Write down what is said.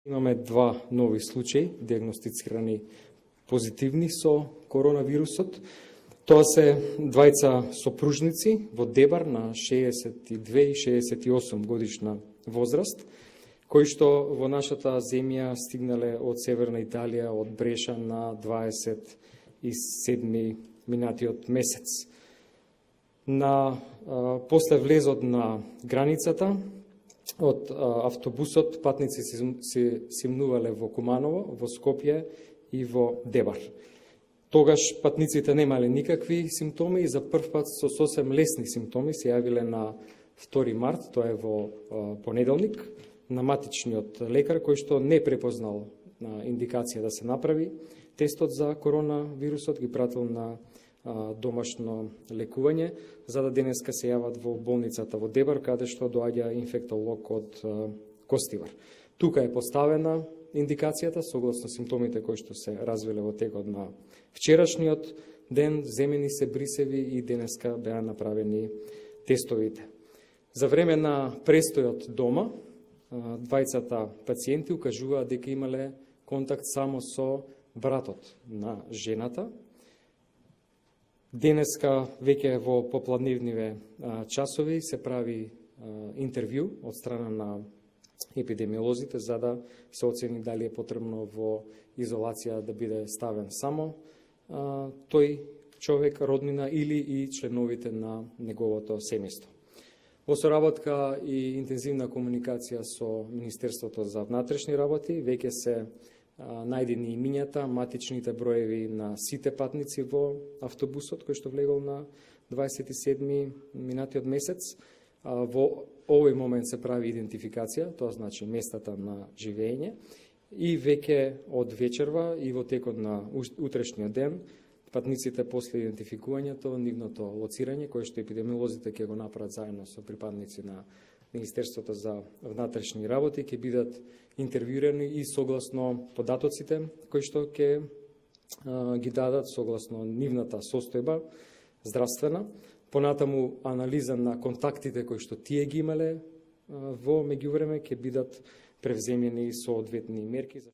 Имаме два нови случаи диагностицирани позитивни со коронавирусот. Тоа се двајца сопружници во Дебар на 62 и 68 годишна возраст, кои што во нашата земја стигнале од Северна Италија од Бреша на 27 минатиот месец. После влезот на границата, од автобусот патници се симнувале во Куманово, во Скопје и во Дебар. Тогаш патниците немале никакви симптоми и за прв пат со сосем лесни симптоми се јавиле на 2 март, тоа е во понеделник, на матичниот лекар кој што не препознал индикација да се направи тестот за коронавирусот, ги пратил на домашно лекување, за да денеска се јават во болницата во Дебар, каде што доаѓа инфектолог од Костивар. Тука е поставена индикацијата, согласно симптомите кои што се развиле во текот на вчерашниот ден, земени се брисеви и денеска беа направени тестовите. За време на престојот дома, двајцата пациенти укажуваат дека имале контакт само со братот на жената. Денеска веќе во попладневниве часови се прави интервју од страна на епидемиолозите за да се оцени дали е потребно во изолација да биде ставен само тој човек, роднина или и членовите на неговото семејство. Во соработка и интензивна комуникација со Министерството за внатрешни работи веќе се најдени имињата, матичните броеви на сите патници во автобусот кој што влегол на 27 минатиот месец. Во овој момент се прави идентификација, тоа значи местата на живење, и веќе од вечерва и во текот на утрешниот ден патниците после идентификувањето, нивното лоцирање, кое што епидемиолозите ќе го направат заедно со припадници на Министерството за внатрешни работи, ќе бидат интервјуирани и согласно податоците кои што ќе ги дадат согласно нивната состојба здравствена. Понатаму анализа на контактите кои што тие ги имале во меѓувреме ќе бидат превземени соодветни мерки.